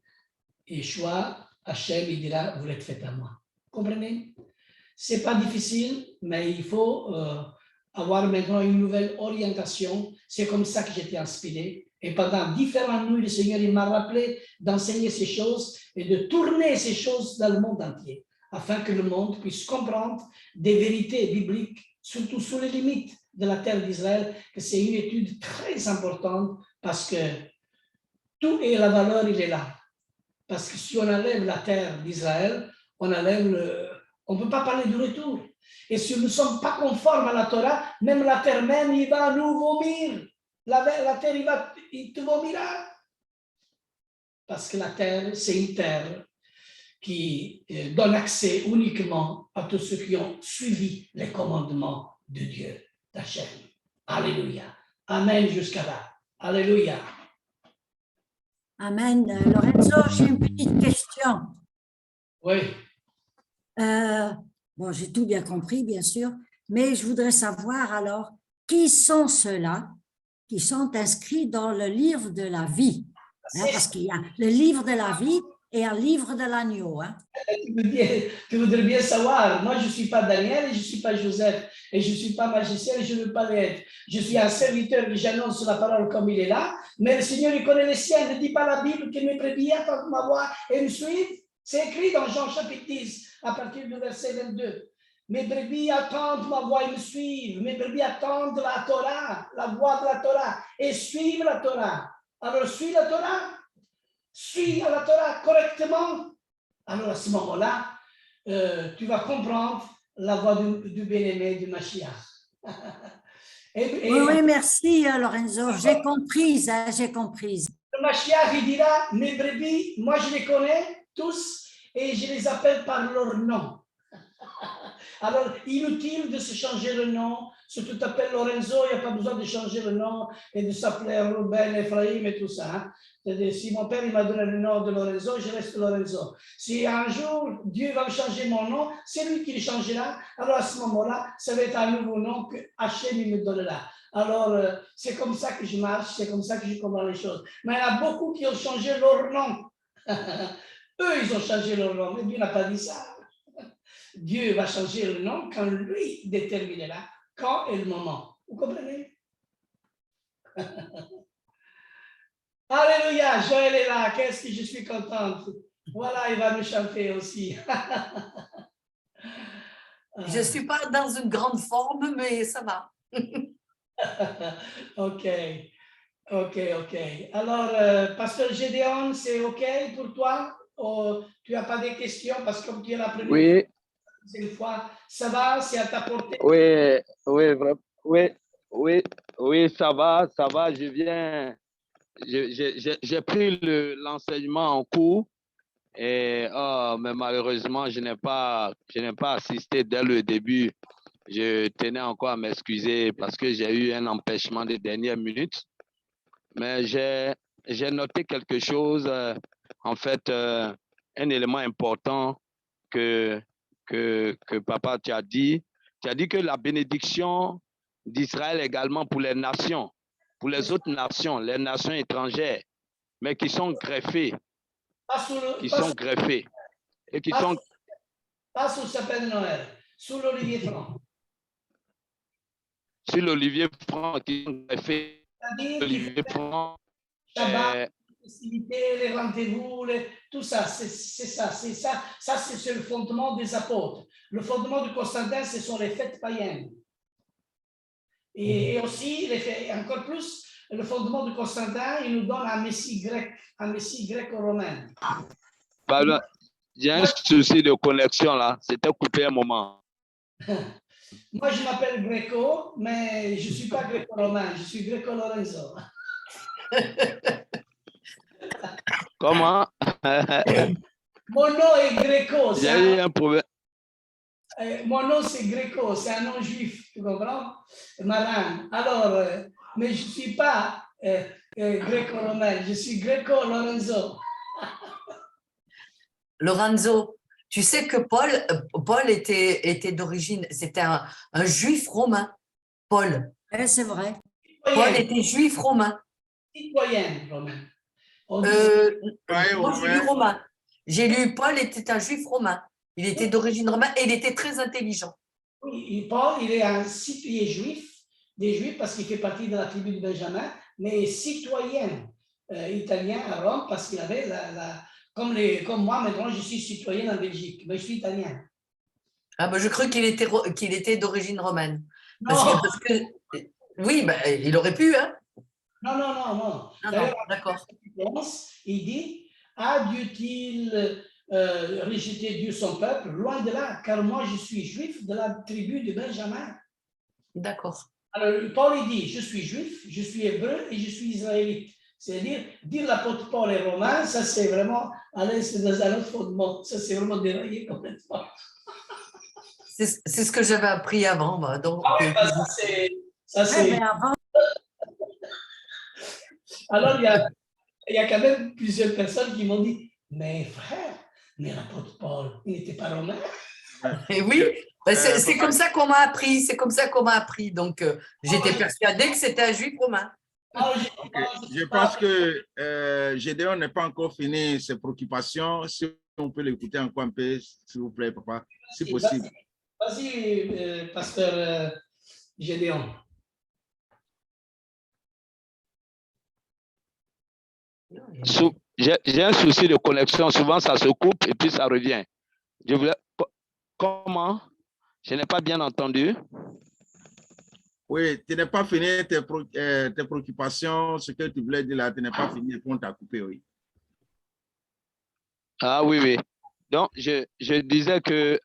Yeshua, Hachem, il dira, vous l'êtes fait à moi. Comprenez? C'est pas difficile, mais il faut avoir maintenant une nouvelle orientation. C'est comme ça que j'étais inspiré. Et pendant différentes nuits, le Seigneur il m'a rappelé d'enseigner ces choses et de tourner ces choses dans le monde entier, afin que le monde puisse comprendre des vérités bibliques, surtout sur les limites de la terre d'Israël, que c'est une étude très importante parce que tout et la valeur, il est là. Parce que si on enlève la terre d'Israël, on enlève on ne peut pas parler du retour. Et si nous ne sommes pas conformes à la Torah, même la terre même, il va nous vomir. La terre, il te vomira. Parce que la terre, c'est une terre qui donne accès uniquement à tous ceux qui ont suivi les commandements de Dieu, d'Hachem. Alléluia. Amen jusqu'à là. Alléluia. Amen. Lorenzo, j'ai une petite question. Oui. Bon, j'ai tout bien compris, bien sûr, mais je voudrais savoir alors, qui sont ceux-là qui sont inscrits dans le livre de la vie? Hein, parce qu'il y a le livre de la vie et un livre de l'agneau. Hein. Tu voudrais bien savoir, moi je ne suis pas Daniel et je ne suis pas Joseph et je ne suis pas magicien et je ne veux pas l'être. Je suis un serviteur que j'annonce la parole comme il est là, mais le Seigneur il connaît les siens. Ne dit pas la Bible que mes brebis attendent ma voix et me suivent. C'est écrit dans Jean chapitre 10 à partir du verset 22. Mes brebis attendent ma voix et me suivent. Mes brebis attendent la Torah, la voix de la Torah et suivent la Torah. Alors suis la Torah, suis la Torah correctement. Alors à ce moment-là, tu vas comprendre la voix du bien-aimé du Mashiach. Oui, merci Lorenzo, j'ai compris, hein, j'ai compris. Le Mashiach, il dira, mes brebis, moi je les connais tous et je les appelle par leur nom. Alors, inutile de se changer le nom. Si tu t'appelles Lorenzo, il n'y a pas besoin de changer le nom et de s'appeler Ruben, Ephraim et tout ça. Hein. C'est-à-dire, si mon père il m'a donné le nom de Lorenzo, je reste Lorenzo. Si un jour Dieu va me changer mon nom, c'est lui qui le changera. Alors à ce moment-là, ça va être un nouveau nom que Hachem me donnera. Alors, c'est comme ça que je marche, c'est comme ça que je comprends les choses. Mais il y en a beaucoup qui ont changé leur nom. Eux, ils ont changé leur nom, mais Dieu n'a pas dit ça. Dieu va changer le nom quand lui déterminera quand est le moment. Vous comprenez? Alléluia, Joël est là. Qu'est-ce que je suis contente. Voilà, il va nous chanter aussi. Je ne suis pas dans une grande forme, mais ça va. OK. Alors, Pasteur Gédéon, c'est OK pour toi? Ou tu n'as pas de questions parce que comme tu es la première Oui, une fois, ça va, c'est à ta portée? oui, ça va, j'ai pris l'enseignement en cours, mais malheureusement, je n'ai pas assisté dès le début. Je tenais encore à m'excuser parce que j'ai eu un empêchement de dernière minute, mais j'ai noté quelque chose, en fait, un élément important que papa, tu as dit que la bénédiction d'Israël également pour les nations, pour les autres nations, les nations étrangères, mais qui sont greffées, et qui sont... Pas sous le sapin de Noël, sous l'olivier franc. Sur l'olivier franc, qui sont greffés. L'olivier franc... Shabbat, les festivités, les rendez-vous, tout ça, c'est ça. Ça, c'est le fondement des apôtres. Le fondement de Constantin, ce sont les fêtes païennes. Et aussi, encore plus, le fondement de Constantin, il nous donne un Messie grec, un Messie gréco-romain. Pardon, j'ai un souci de connexion là. C'était coupé un moment. Moi, je m'appelle Greco, mais je ne suis pas gréco-romain, je suis Greco-Lorenzo. Comment? Mon nom est Greco. Il y a eu un problème. Mon nom, c'est Greco, c'est un nom juif, tu comprends? Maran. Alors, mais je ne suis pas gréco-romain, je suis Greco-Lorenzo. Lorenzo, tu sais que Paul était d'origine, c'était un juif romain. Paul. Oui, c'est vrai. Paul était juif romain. Citoyen romain. On dit Moi, j'ai lu romain. J'ai lu Paul était un juif romain. Il était d'origine romaine et il était très intelligent. oui, Paul, il est un citoyen juif, des juifs parce qu'il fait partie de la tribu de Benjamin, mais citoyen italien à Rome parce qu'il avait comme moi maintenant, je suis citoyen en Belgique, mais je suis italien. Ah, ben, je crois qu'il était d'origine romaine. Non, Parce que, oui, ben, il aurait pu, hein? non. Non, D'ailleurs, d'accord. il dit, a Dieu-t-il rejeté Dieu son peuple? Loin de là, car moi je suis juif de la tribu de Benjamin. D'accord. Alors, Paul il dit, je suis juif, je suis hébreu et je suis israélite. C'est-à-dire, dire l'apôtre Paul est romain, ça c'est vraiment aller dans un autre fondement. Ça c'est vraiment déraillé complètement. C'est ce que j'avais appris avant. Bah, donc, Ah oui, ça c'est. Ouais, mais avant, Alors, il y a quand même plusieurs personnes qui m'ont dit, mais frère, mais l'apôtre Paul, il n'était pas romain. et oui, ben, c'est comme ça qu'on m'a appris. C'est comme ça qu'on m'a appris. Donc, j'étais persuadée que c'était un juif romain. Je pense que Gédéon n'est pas encore fini ses préoccupations. Si on peut l'écouter encore un peu, s'il vous plaît, papa, si possible. Vas-y, pasteur Gédéon. J'ai un souci de connexion. Souvent, ça se coupe et puis ça revient. Comment? Je n'ai pas bien entendu. Oui, tu n'es pas fini tes préoccupations, ce que tu voulais dire là, tu n'es pas fini et on t'a coupé, oui. Ah oui. Donc, je disais que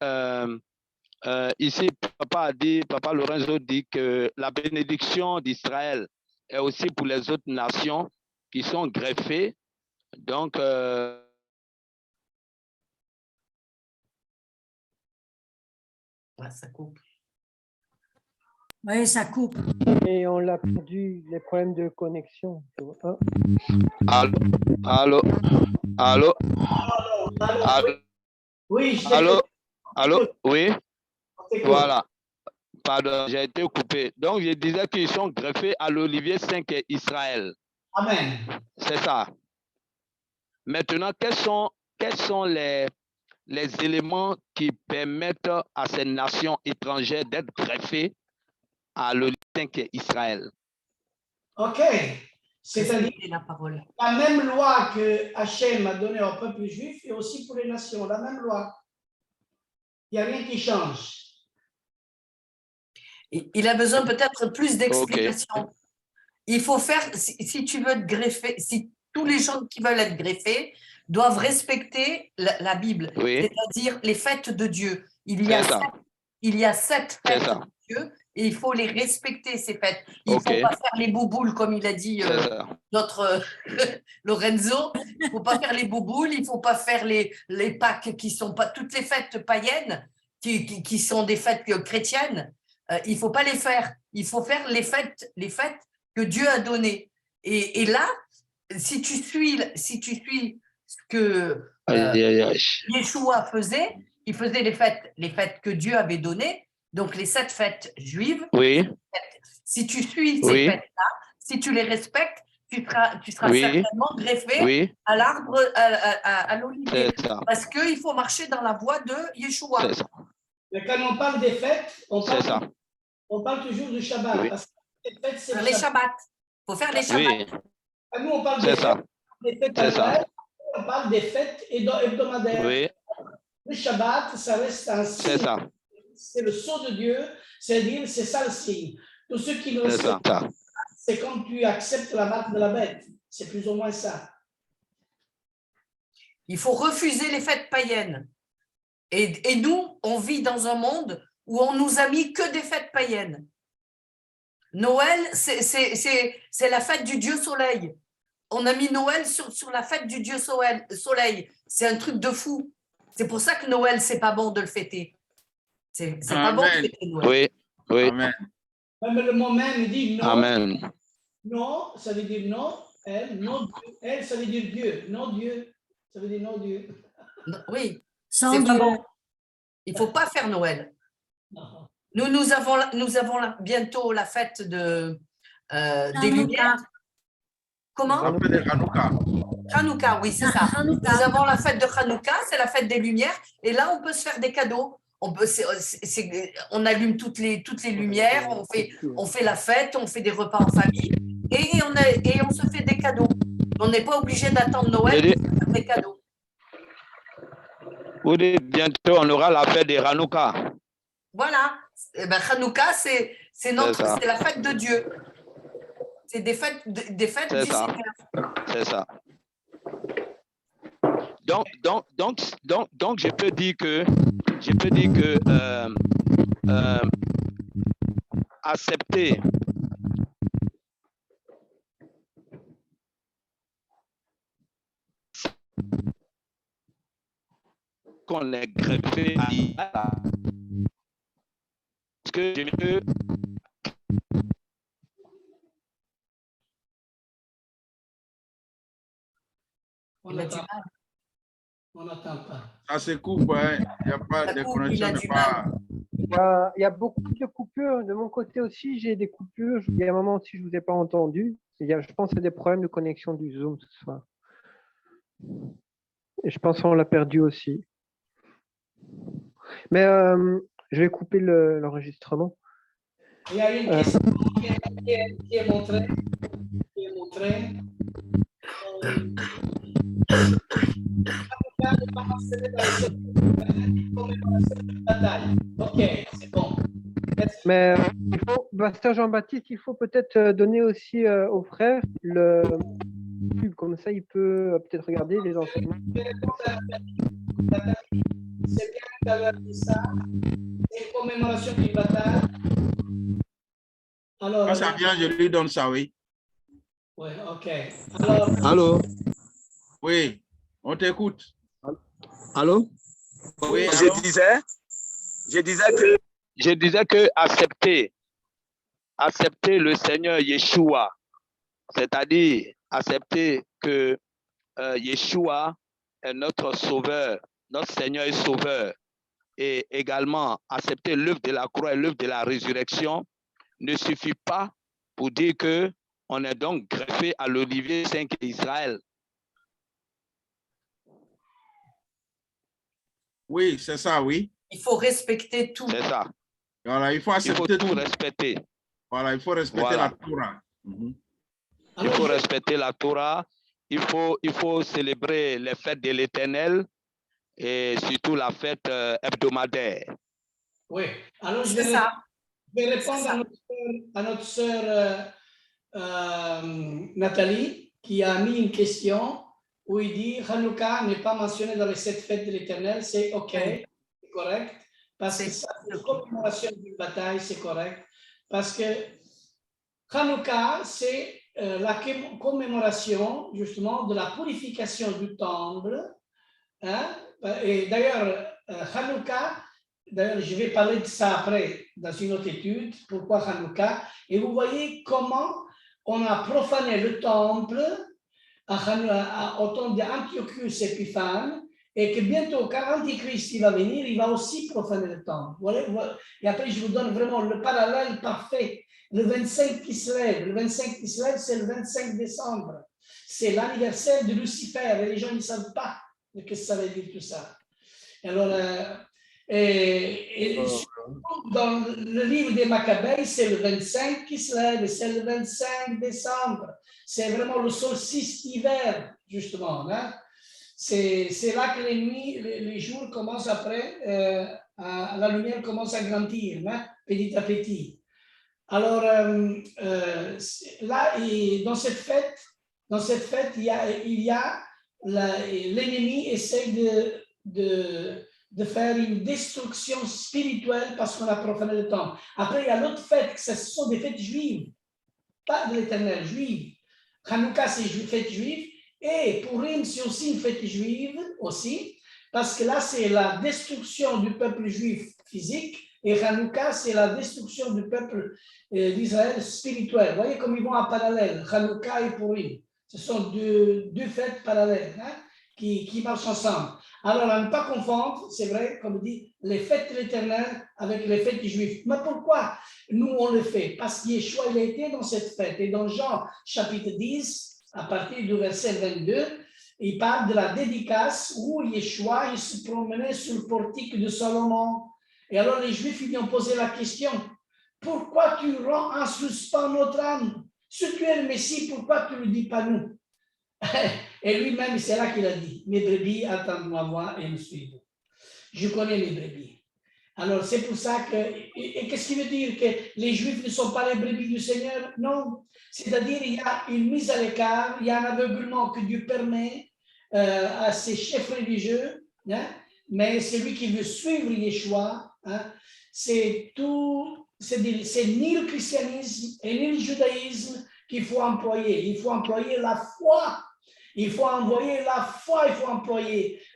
ici, Papa Lorenzo dit que la bénédiction d'Israël est aussi pour les autres nations qui sont greffées. Donc, Ça coupe. oui, ça coupe. Et on l'a perdu, les problèmes de connexion. Allô? Oui, Oui, voilà. Pardon, j'ai été coupé. Donc, je disais qu'ils sont greffés à l'Olivier Saint qui est Israël. Amen. C'est ça. Maintenant, quels sont les éléments qui permettent à ces nations étrangères d'être greffées à l'Olivier Saint qui est Israël? OK. C'est-à-dire la parole. la même loi que Hachem a donnée au peuple juif et aussi pour les nations, la même loi. Il n'y a rien qui change. Il a besoin peut-être plus d'explications. Il faut faire, si tu veux être greffé, si tous les gens qui veulent être greffés doivent respecter la Bible, c'est-à-dire les fêtes de Dieu. Il y a 7 fêtes de Dieu et il faut les respecter, ces fêtes. Il ne faut pas faire les bouboules, comme il a dit notre Lorenzo. Il ne faut pas faire les bouboules, il ne faut pas faire les Pâques qui ne sont pas toutes les fêtes païennes, qui sont des fêtes chrétiennes. Il ne faut pas les faire. Il faut faire les fêtes que Dieu a données. Et là, si tu suis ce que Yeshua faisait, il faisait les fêtes que Dieu avait données, donc les 7 fêtes juives. Oui. Si tu suis ces fêtes-là, si tu les respectes, tu seras certainement greffé à l'arbre, à l'olivier. Parce qu'il faut marcher dans la voie de Yeshua. Mais quand on parle des fêtes, on parle toujours du Shabbat. Oui. Parce que les fêtes, c'est les Shabbats. Il faut faire les Shabbats. Nous, on parle des fêtes annuelles, on parle des fêtes hebdomadaires. Oui. Le Shabbat, ça reste un signe. C'est ça. C'est le sceau de Dieu, c'est-à-dire, c'est ça le signe. Tous ceux qui ne respectent pas, c'est comme tu acceptes la marque de la bête. C'est plus ou moins ça. Il faut refuser les fêtes païennes. Et nous, on vit dans un monde où on nous a mis que des fêtes païennes. Noël, c'est la fête du Dieu Soleil. On a mis Noël sur la fête du Dieu Soleil. C'est un truc de fou. C'est pour ça que Noël, c'est pas bon de le fêter. C'est pas bon de fêter Noël. Oui, oui. Amen. Même le mot même dit non. Amen. Non, ça veut dire non. Elle, non Dieu. Elle, ça veut dire Dieu. Non Dieu. Ça veut dire non Dieu. Oui, Sans c'est pas Dieu. bon. Il ne faut pas faire Noël. Non. Nous avons bientôt la fête des Lumières. Comment? La fête de Hanouka. Hanouka, oui, c'est ça. Nous avons la fête de Hanouka, c'est la fête des Lumières. Et là, on peut se faire des cadeaux. On allume toutes les lumières, on fait la fête, on fait des repas en famille et on se fait des cadeaux. On n'est pas obligé d'attendre Noël pour faire des cadeaux. Oui, bientôt, on aura la fête des Hanouka. Voilà. Eh ben, Hanouka, c'est la fête de Dieu. C'est des fêtes du Seigneur. C'est ça. Donc, je peux dire que accepter qu'on est greffé à parce que je peux On n'attend pas. Ça se coupe, hein. Il n'y a pas de connexion. Il y a beaucoup de coupures. De mon côté aussi, j'ai des coupures. Il y a un moment aussi, je ne vous ai pas entendu. Je pense qu'il y a des problèmes de connexion du Zoom ce soir. Et je pense qu'on l'a perdu aussi. Mais je vais couper l'enregistrement. Il y a une question qui est montrée. Ok, c'est bon. Mais Pasteur Jean-Baptiste, il faut peut-être donner aussi aux frères le pub, comme ça il peut peut-être regarder les enseignements. C'est bien d'avoir dit ça. C'est une commémoration du bataille. Alors, Quand ça vient, je lui donne ça, oui. Oui, ok. Alors, allô? Oui, on t'écoute. Allô? Oui, Je disais que accepter le Seigneur Yeshua, c'est-à-dire accepter que Yeshua est notre sauveur, notre Seigneur et sauveur, et également accepter l'œuvre de la croix et l'œuvre de la résurrection ne suffit pas pour dire que on est donc greffé à l'olivier saint d'Israël. Oui, c'est ça, oui. Il faut respecter tout. C'est ça. Voilà, il faut accepter tout respecter. Voilà, il faut respecter la Torah. Il faut respecter la Torah. Il faut célébrer les fêtes de l'Éternel et surtout la fête hebdomadaire. Oui, alors je vais répondre à notre sœur Nathalie qui a mis une question où il dit Hanouka n'est pas mentionné dans les 7 fêtes de l'Éternel, c'est OK, c'est correct, parce que ça, c'est une commémoration d'une bataille, c'est correct, parce que Hanouka, c'est la commémoration justement de la purification du temple. Hein? Et d'ailleurs, Hanouka, d'ailleurs, je vais parler de ça après dans une autre étude, pourquoi Hanouka, et vous voyez comment on a profané le temple au temps d'Antiochus Épiphane, et que bientôt, quand Antichrist il va venir, il va aussi profaner le temple. Voilà. Et après, je vous donne vraiment le parallèle parfait. Le 25 qui se lève, c'est le 25 décembre. C'est l'anniversaire de Lucifer, et les gens ne savent pas ce que ça veut dire tout ça. Alors, dans le livre des Maccabées, c'est le 25 qui se lève, c'est le 25 décembre. C'est vraiment le solstice d'hiver, justement. Hein? C'est là que les nuits, les jours commencent après, la lumière commence à grandir, hein, petit à petit. Alors, là, dans cette fête, l'ennemi essaie de faire une destruction spirituelle parce qu'on a profané le temple. Après, il y a l'autre fête, ce sont des fêtes juives, pas de l'Éternel, juives. Hanouka, c'est une fête juive, et Purim, c'est aussi une fête juive, aussi, parce que là, c'est la destruction du peuple juif physique, et Hanouka, c'est la destruction du peuple d'Israël spirituel. Vous voyez comme ils vont en parallèle, Hanouka et Purim. Ce sont deux fêtes parallèles qui marchent ensemble. Alors, à ne pas confondre, c'est vrai, comme dit, les fêtes de l'Éternel avec les fêtes juives. Mais pourquoi nous, on le fait? Parce que Yeshua, il a été dans cette fête. Et dans Jean, chapitre 10, à partir du verset 22, il parle de la dédicace où Yeshua, il se promenait sur le portique de Salomon. Et alors, les Juifs, ils lui ont posé la question, pourquoi tu rends en suspens notre âme? Si tu es le Messie, pourquoi tu ne le dis pas nous? Et lui-même, c'est là qu'il a dit, mes brebis attendent ma voix et me suivent. Je connais mes brebis. Alors, c'est pour ça que... Et qu'est-ce qui veut dire? Que les Juifs ne sont pas les brebis du Seigneur? Non. C'est-à-dire, il y a une mise à l'écart, il y a un aveuglement que Dieu permet à ses chefs religieux, hein? Mais celui qui veut suivre Yeshua, hein? C'est ni le christianisme et ni le judaïsme qu'il faut employer. Il faut employer la foi. Il faut employer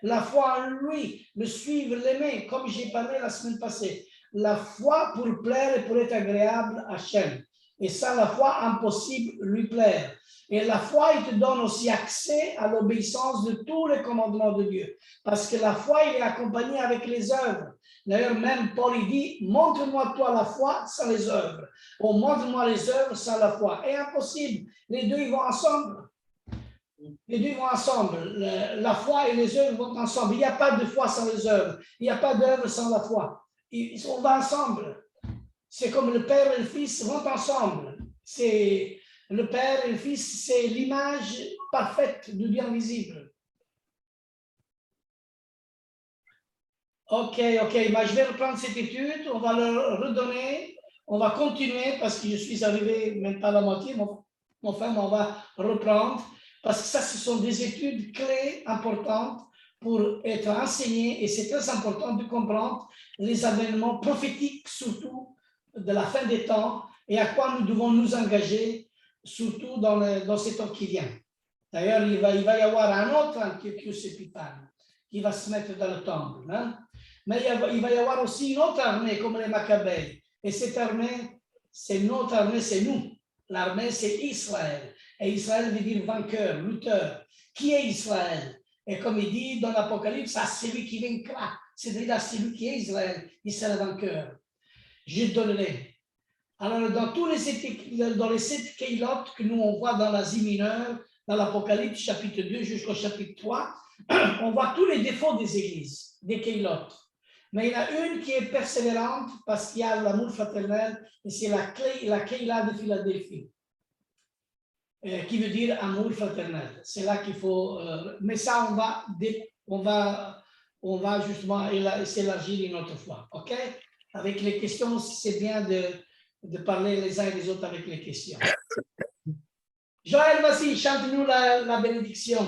la foi en lui, le suivre, l'aimer, comme j'ai parlé la semaine passée. La foi pour plaire et pour être agréable à Hachem. Et ça, la foi, impossible lui plaire. Et la foi, il te donne aussi accès à l'obéissance de tous les commandements de Dieu. Parce que la foi, il est accompagné avec les œuvres. D'ailleurs, même Paul, il dit, montre-moi toi la foi sans les œuvres. Ou montre-moi les œuvres sans la foi. Et impossible. Les deux, ils vont ensemble. Les deux vont ensemble. La foi et les œuvres vont ensemble. Il n'y a pas de foi sans les œuvres. Il n'y a pas d'œuvre sans la foi. On va ensemble. C'est comme le Père et le Fils vont ensemble. Le Père et le Fils, c'est l'image parfaite du Dieu invisible. Ok. Mais je vais reprendre cette étude. On va le redonner. On va continuer parce que je suis arrivé même pas à la moitié. Enfin, on va reprendre. Parce que ça, ce sont des études clés importantes pour être enseignées et c'est très important de comprendre les événements prophétiques, surtout de la fin des temps et à quoi nous devons nous engager, surtout dans ces temps qui viennent. D'ailleurs, il va y avoir un autre Antiochus Epiphanes qui va se mettre dans le temple. Hein? Mais il va y avoir aussi une autre armée comme les Maccabées. Et cette armée, c'est notre armée, c'est nous. L'armée, c'est Israël. Et Israël veut dire vainqueur, lutteur. Qui est Israël? Et comme il dit dans l'Apocalypse, c'est celui qui vaincra. C'est-à-dire celui qui est Israël, il sera le vainqueur. Je donnerai. Alors, dans les 7 Keilot que nous, on voit dans l'Asie mineure, dans l'Apocalypse, chapitre 2 jusqu'au chapitre 3, on voit tous les défauts des églises, des Keilot. Mais il y en a une qui est persévérante parce qu'il y a l'amour fraternel et c'est la Keila de Philadelphie. Qui veut dire amour fraternel. C'est là qu'il faut... mais ça, on va justement s'élargir une autre fois. OK? Avec les questions, c'est bien de parler les uns et les autres avec les questions. Joël, vas-y, chante-nous la bénédiction.